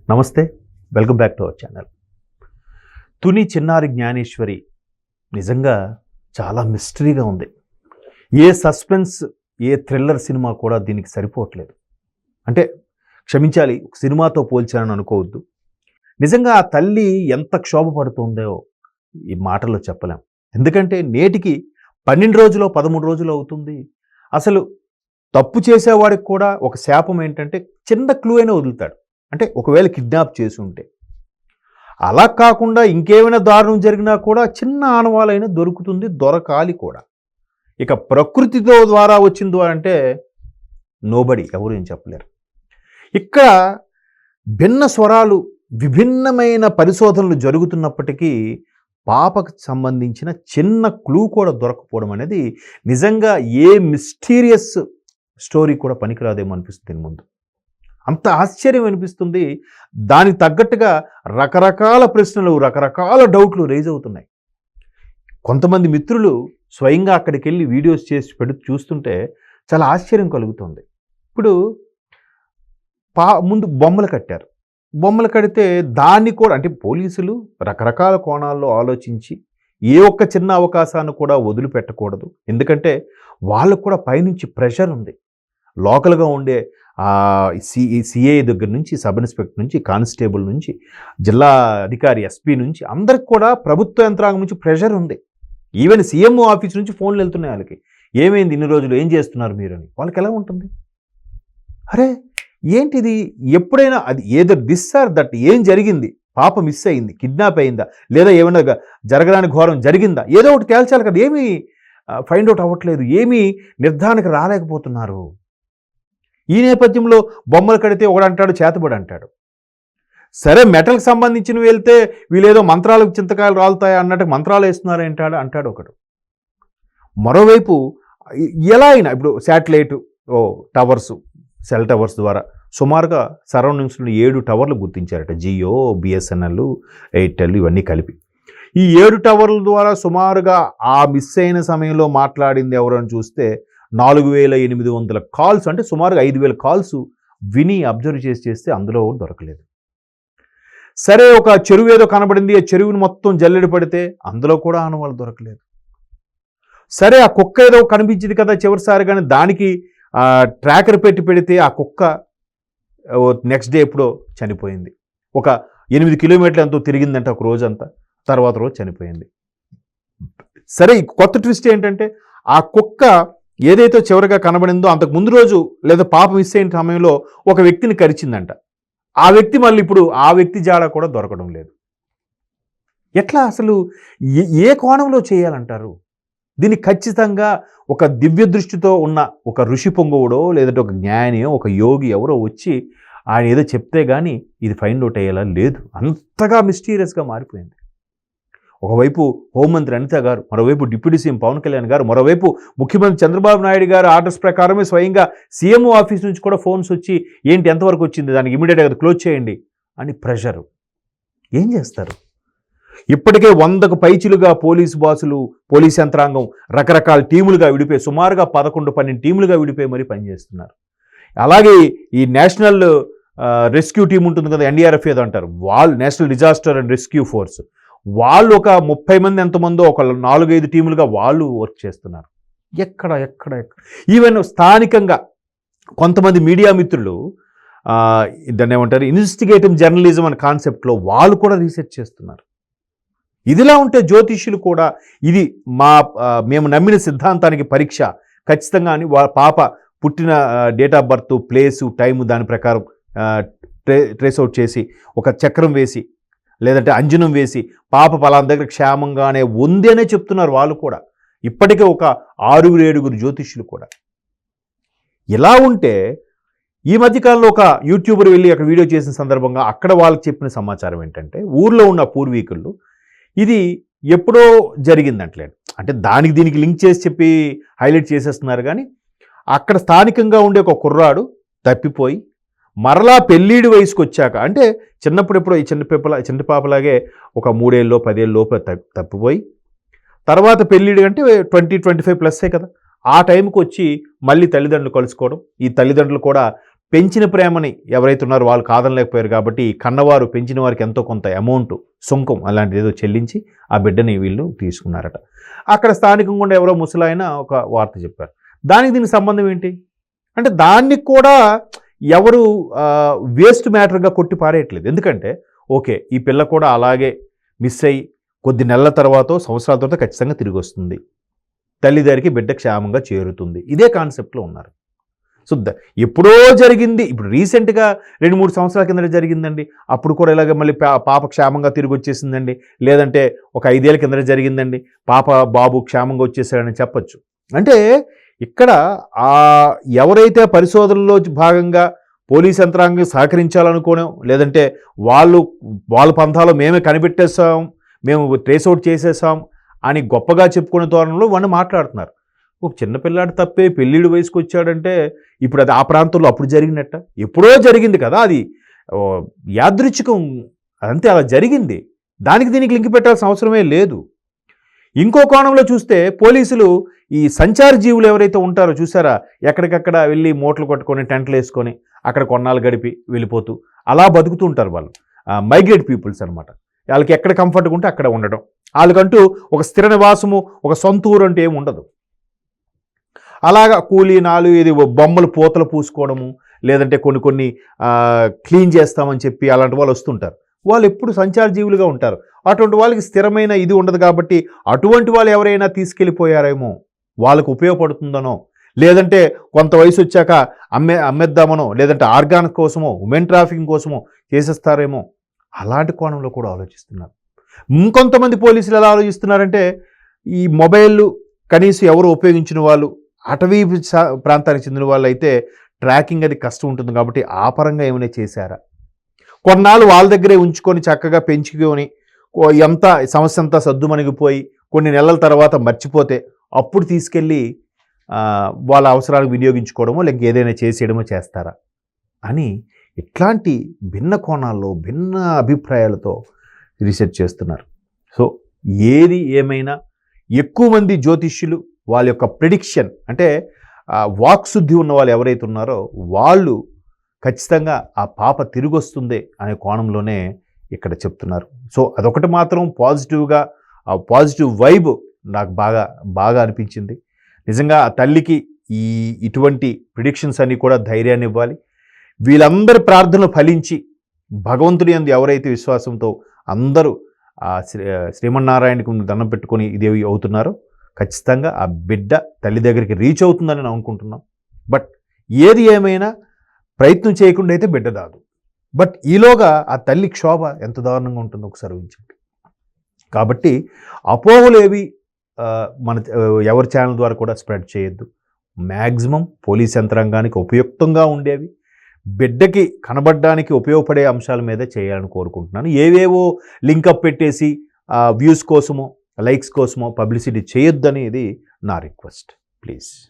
నమస్తే, welcome back to our channel. Tuni చిన్నారి జ్ఞానేశ్వరి నిజంగా చాలా మిస్టరీగా ఉంది. ఏ సస్పెన్స్, ఏ థ్రిల్లర్ సినిమా కూడా దీనికి సరిపోవట్లేదు. అంటే క్షమించాలి, సినిమాతో పోల్చానని అనుకోవద్దు. నిజంగా ఆ తల్లి ఎంత క్షోభ పడుతుందో ఈ మాటల్లో చెప్పలేం. ఎందుకంటే నేటికి 12 రోజులో 13 రోజులు అవుతుంది. అసలు తప్పు చేసేవాడికి కూడా ఒక శాపం ఏంటంటే చిన్న క్లూ అయినా వదులుతాడు. అంటే ఒకవేళ కిడ్నాప్ చేసి ఉంటే, అలా కాకుండా ఇంకేమైనా దారుణం జరిగినా కూడా చిన్న ఆనవాలైనా దొరుకుతుంది, దొరకాలి కూడా. ఇక ప్రకృతితో ద్వారా వచ్చిందో అంటే నోబడి, ఎవరు ఏం చెప్పలేరు. ఇక్కడ భిన్న స్వరాలు, విభిన్నమైన పరిశోధనలు జరుగుతున్నప్పటికీ పాపకు సంబంధించిన చిన్న క్లూ కూడా దొరకపోవడం అనేది నిజంగా ఏ మిస్టీరియస్ స్టోరీ కూడా పనికిరాదేమో అనిపిస్తుంది. ముందు అంత ఆశ్చర్యం అనిపిస్తుంది. దానికి తగ్గట్టుగా రకరకాల ప్రశ్నలు, రకరకాల డౌట్లు రైజ్ అవుతున్నాయి. కొంతమంది మిత్రులు స్వయంగా అక్కడికి వెళ్ళి వీడియోస్ చేసి చూస్తుంటే చాలా ఆశ్చర్యం కలుగుతుంది. ఇప్పుడు ముందు బొమ్మలు కట్టారు. బొమ్మలు కడితే దాన్ని కూడా, అంటే పోలీసులు రకరకాల కోణాల్లో ఆలోచించి ఏ ఒక్క చిన్న అవకాశాన్ని కూడా వదిలిపెట్టకూడదు. ఎందుకంటే వాళ్ళకు కూడా పైనుంచి ప్రెషర్ ఉంది. లోకల్గా ఉండే సిఐ దగ్గర నుంచి, సబ్ ఇన్స్పెక్టర్ నుంచి, కానిస్టేబుల్ నుంచి, జిల్లా అధికారి ఎస్పీ నుంచి అందరికి కూడా ప్రభుత్వ యంత్రాంగం నుంచి ప్రెషర్ ఉంది. ఈవెన్ సీఎం ఆఫీస్ నుంచి ఫోన్లు వెళ్తున్నాయి వాళ్ళకి. ఏమైంది ఇన్ని రోజులు, ఏం చేస్తున్నారు మీరు అని. వాళ్ళకి ఎలా ఉంటుంది? అరే ఏంటిది? ఎప్పుడైనా అది ఏదో దిస్ ఆర్ దట్, ఏం జరిగింది? పాప మిస్ అయింది, కిడ్నాప్ అయిందా, లేదా ఏమైనా జరగడానికి ఘోరం జరిగిందా, ఏదో ఒకటి తేల్చాలి కదా. ఏమీ ఫైండ్ అవుట్ అవ్వట్లేదు, ఏమీ నిర్ధారణకు రాలేకపోతున్నారు. ఈ నేపథ్యంలో బొమ్మలు కడితే ఒకడంటాడు, చేతబడి అంటాడు. సరే మెటల్కి సంబంధించినవి వెళ్తే వీళ్ళేదో మంత్రాలకు చింతకాయలు రాలుతాయి అన్నట్టు మంత్రాలు వేస్తున్నారు అంటాడు ఒకడు. మరోవైపు ఎలా అయినా ఇప్పుడు శాటిలైట్ టవర్స్, సెల్ టవర్స్ ద్వారా సుమారుగా సరౌండింగ్స్లో 7 టవర్లు గుర్తించారట. జియో, బిఎస్ఎన్ఎల్, ఎయిర్టెల్ ఇవన్నీ కలిపి. ఈ 7 టవర్ల ద్వారా సుమారుగా ఆ మిస్ అయిన సమయంలో మాట్లాడింది ఎవరని చూస్తే 4800 కాల్స్, అంటే సుమారుగా 5000 కాల్స్ విని అబ్జర్వ్ చేస్తే అందులో దొరకలేదు. సరే ఒక చెరువు ఏదో కనబడింది, ఆ చెరువుని మొత్తం జల్లెడ పడితే అందులో కూడా ఆనవాళ్ళు దొరకలేదు. సరే ఆ కుక్క ఏదో కనిపించింది కదా చివరిసారి, కానీ దానికి ట్రాకర్ పెడితే ఆ కుక్క నెక్స్ట్ డే ఎప్పుడో చనిపోయింది. ఒక 8 కిలోమీటర్లు ఎంతో తిరిగిందంటే ఒక రోజంతా, తర్వాత రోజు చనిపోయింది. సరే ఈ కొత్త ట్విస్ట్ ఏంటంటే ఆ కుక్క ఏదైతే చివరిగా కనబడిందో అంతకు ముందు రోజు లేదా పాప మిస్ అయిన సమయంలో ఒక వ్యక్తిని కరిచిందంట. ఆ వ్యక్తి మళ్ళీ ఇప్పుడు ఆ వ్యక్తి జాడ కూడా దొరకడం లేదు. ఎట్లా అసలు ఏ కోణంలో చేయాలంటారు? దీన్ని ఖచ్చితంగా ఒక దివ్య దృష్టితో ఉన్న ఒక ఋషి పొంగవుడో, లేదంటే ఒక జ్ఞానియో, ఒక యోగి ఎవరో వచ్చి ఆయన ఏదో చెప్తే కానీ ఇది ఫైండ్ అవుట్ అయ్యేలా లేదు. అంతగా మిస్టీరియస్గా మారిపోయింది. ఒకవైపు హోంమంత్రి అనిత గారు, మరోవైపు డిప్యూటీ సీఎం పవన్ కళ్యాణ్ గారు, మరోవైపు ముఖ్యమంత్రి చంద్రబాబు నాయుడు గారు ఆర్డర్స్ ప్రకారమే స్వయంగా సీఎం ఆఫీస్ నుంచి కూడా ఫోన్స్ వచ్చి ఏంటి ఎంతవరకు వచ్చింది, దానికి ఇమీడియట్గా క్లోజ్ చేయండి అని ప్రెషరు. ఏం చేస్తారు? ఇప్పటికే 100కు పైచిలుగా పోలీసు బాసులు, పోలీస్ యంత్రాంగం రకరకాల టీములుగా విడిపోయి, సుమారుగా 11-12 టీములుగా విడిపోయి మరీ పనిచేస్తున్నారు. అలాగే ఈ నేషనల్ రెస్క్యూ టీం ఉంటుంది కదా, ఎన్డీఆర్ఎఫ్ ఏదో అంటారు, వాళ్ళు national disaster and rescue force, వాళ్ళు ఒక 30 మంది ఎంతమందో ఒక 4-5 టీములుగా వాళ్ళు వర్క్ చేస్తున్నారు. ఎక్కడ ఈవెన్ స్థానికంగా కొంతమంది మీడియా మిత్రులు దాన్ని ఏమంటారు, ఇన్వెస్టిగేటివ్ జర్నలిజం అనే కాన్సెప్ట్లో వాళ్ళు కూడా రీసెర్చ్ చేస్తున్నారు. ఇదిలా ఉంటే జ్యోతిష్యులు కూడా ఇది మేము నమ్మిన సిద్ధాంతానికి పరీక్ష ఖచ్చితంగా అని పాప పుట్టిన date of birth, place, time దాని ప్రకారం ట్రేస్అవుట్ చేసి ఒక చక్రం వేసి లేదంటే అంజనం వేసి పాప పలానా దగ్గర క్షేమంగానే ఉంది అనే చెప్తున్నారు వాళ్ళు కూడా. ఇప్పటికే ఒక 6-7 జ్యోతిష్యులు కూడా. ఇలా ఉంటే ఈ మధ్యకాలంలో ఒక యూట్యూబర్ వెళ్ళి అక్కడ వీడియో చేసిన సందర్భంగా అక్కడ వాళ్ళకి చెప్పిన సమాచారం ఏంటంటే ఊర్లో ఉన్న పూర్వీకులు ఇది ఎప్పుడో జరిగిందంటలేదు, అంటే దానికి దీనికి లింక్ చేసి చెప్పి హైలైట్ చేసేస్తున్నారు. కానీ అక్కడ స్థానికంగా ఉండే ఒక కుర్రాడు తప్పిపోయి మరలా పెళ్ళీడి వయసుకు వచ్చాక, అంటే చిన్నప్పుడు ఎప్పుడో ఈ చిన్న పాపలాగే ఒక 3 ఏళ్ళలో 10 ఏళ్ళ లోపు తప్పిపోయి తర్వాత పెళ్ళిడు అంటే 20-25 ప్లస్సే కదా, ఆ టైంకి వచ్చి మళ్ళీ తల్లిదండ్రులు కలుసుకోవడం. ఈ తల్లిదండ్రులు కూడా పెంచిన ప్రేమని ఎవరైతే ఉన్నారో వాళ్ళు కాదనలేకపోయారు కాబట్టి కన్నవారు పెంచిన వారికి ఎంతో కొంత అమౌంట్ సుంకం అలాంటిది ఏదో చెల్లించి ఆ బిడ్డని వీళ్ళు తీసుకున్నారట. అక్కడ స్థానికంగా ఉండే ఎవరో ముసలాయన ఒక వార్త చెప్పారు. దానికి దీనికి సంబంధం ఏంటి అంటే దాన్ని కూడా ఎవరు వేస్ట్ మ్యాటర్గా కొట్టి పారేయట్లేదు. ఎందుకంటే ఓకే ఈ పిల్ల కూడా అలాగే మిస్ అయ్యి కొద్ది నెలల తర్వాత సంవత్సరాల తర్వాత ఖచ్చితంగా తిరిగి వస్తుంది, తల్లిదారికి బిడ్డ క్షేమంగా చేరుతుంది, ఇదే కాన్సెప్ట్లో ఉన్నారు. సో ఎప్పుడో జరిగింది, ఇప్పుడు రీసెంట్గా 2-3 సంవత్సరాల కింద జరిగిందండి, అప్పుడు కూడా ఇలాగ మళ్ళీ పాప క్షేమంగా తిరిగి వచ్చేసిందండి, లేదంటే ఒక 5 ఏళ్ళ కింద జరిగిందండి, పాప బాబు క్షేమంగా వచ్చేసాడని చెప్పచ్చు. అంటే ఇక్కడ ఎవరైతే పరిశోధనలో భాగంగా పోలీస్ యంత్రాంగం సహకరించాలనుకోవడం, లేదంటే వాళ్ళ పంథాలో మేమే కనిపెట్టేస్తాం, మేము ట్రేస్అవుట్ చేసేసాం అని గొప్పగా చెప్పుకునే తోరణంలో వాళ్ళు మాట్లాడుతున్నారు. ఒక చిన్నపిల్లాడు తప్పే పెళ్ళిళ్ళు వయసుకు వచ్చాడంటే ఇప్పుడు అది ఆ ప్రాంతంలో అప్పుడు జరిగినట్ట, ఎప్పుడో జరిగింది కదా, అది యాదృచ్ఛికం, అంతే అలా జరిగింది, దానికి దీనికి లింక్ పెట్టాల్సిన అవసరమే లేదు. ఇంకో కోణంలో చూస్తే పోలీసులు ఈ సంచార జీవులు ఎవరైతే ఉంటారో చూసారా, ఎక్కడికక్కడ వెళ్ళి మూటలు కొట్టుకొని టెంట్లు వేసుకొని అక్కడ కొన్నాళ్ళు గడిపి వెళ్ళిపోతూ అలా బతుకుతూ ఉంటారు వాళ్ళు, మైగ్రేట్ పీపుల్స్ అనమాట. వాళ్ళకి ఎక్కడ కంఫర్ట్గా ఉంటే అక్కడ ఉండడం, వాళ్ళకంటూ ఒక స్థిర నివాసము ఒక సొంత ఊరు అంటే ఏమి ఉండదు. అలాగా కూలీ ఇది బొమ్మలు పూతలు పూసుకోవడము, లేదంటే కొన్ని క్లీన్ చేస్తామని చెప్పి అలాంటి వాళ్ళు వస్తుంటారు. వాళ్ళు ఎప్పుడు సంచార జీవులుగా ఉంటారు. అటువంటి వాళ్ళకి స్థిరమైన ఇది ఉండదు కాబట్టి అటువంటి వాళ్ళు ఎవరైనా తీసుకెళ్ళిపోయారేమో, వాళ్ళకు ఉపయోగపడుతుందనో, లేదంటే కొంత వయసు వచ్చాక అమ్మేద్దామనో, లేదంటే ఆర్గాన్ కోసమో ఉమెన్ ట్రాఫికింగ్ కోసమో చేసేస్తారేమో, అలాంటి కోణంలో కూడా ఆలోచిస్తున్నారు. ఇంకొంతమంది పోలీసులు ఎలా ఆలోచిస్తున్నారంటే ఈ మొబైల్ కనీసం ఎవరు ఉపయోగించిన వాళ్ళు, అటవీ ప్రాంతానికి చెందిన వాళ్ళు అయితే ట్రాకింగ్ అది కష్టం ఉంటుంది కాబట్టి ఆ పరంగా ఏమైనా చేశారా, కొన్నాళ్ళు వాళ్ళ దగ్గరే ఉంచుకొని చక్కగా పెంచుకొని ఎంత సమస్య అంతా సద్దుమణిగిపోయి కొన్ని నెలల తర్వాత మర్చిపోతే అప్పుడు తీసుకెళ్ళి వాళ్ళ అవసరాలకు వినియోగించుకోవడమో లేక ఏదైనా చేసేయడమో చేస్తారా అని ఇట్లాంటి భిన్న కోణాల్లో భిన్న అభిప్రాయాలతో రీసెర్చ్ చేస్తున్నారు. సో ఏది ఏమైనా ఎక్కువ మంది జ్యోతిష్యులు వాళ్ళ యొక్క ప్రిడిక్షన్ అంటే వాక్శుద్ధి ఉన్న వాళ్ళు ఎవరైతే ఉన్నారో వాళ్ళు ఖచ్చితంగా ఆ పాప తిరిగి వస్తుంది అనే కోణంలోనే ఇక్కడ చెప్తున్నారు. సో అదొకటి మాత్రం పాజిటివ్గా ఆ పాజిటివ్ వైబ్ నాకు బాగా అనిపించింది. నిజంగా ఆ తల్లికి ఇటువంటి ప్రిడిక్షన్స్ అన్నీ కూడా ధైర్యాన్ని ఇవ్వాలి. వీళ్ళందరి ప్రార్థనలు ఫలించి భగవంతుడి యందు ఎవరైతే విశ్వాసంతో అందరూ ఆ శ్రీమన్నారాయణకు దండం పెట్టుకొని ఇదేవి అవుతున్నారో ఖచ్చితంగా ఆ బిడ్డ తల్లి దగ్గరికి రీచ్ అవుతుందని నేను అనుకుంటున్నాం. బట్ ఏది ఏమైనా ప్రయత్నం చేయకుండా అయితే బిడ్డ రాదు. బట్ ఈలోగా ఆ తల్లి క్షోభ ఎంత దారుణంగా ఉంటుందో ఒకసారి ఊహించండి. కాబట్టి అపోహలు ఏవి మన ఎవరి ఛానల్ ద్వారా కూడా స్ప్రెడ్ చేయొద్దు. మ్యాక్సిమం పోలీస్ యంత్రాంగానికి ఉపయుక్తంగా ఉండేవి, బిడ్డకి కనబడడానికి ఉపయోగపడే అంశాల మీద చేయాలని కోరుకుంటున్నాను. ఏవేవో లింకప్ పెట్టేసి వ్యూస్ కోసమో లైక్స్ కోసమో పబ్లిసిటీ చేయొద్దని ఇది నా రిక్వెస్ట్. ప్లీజ్.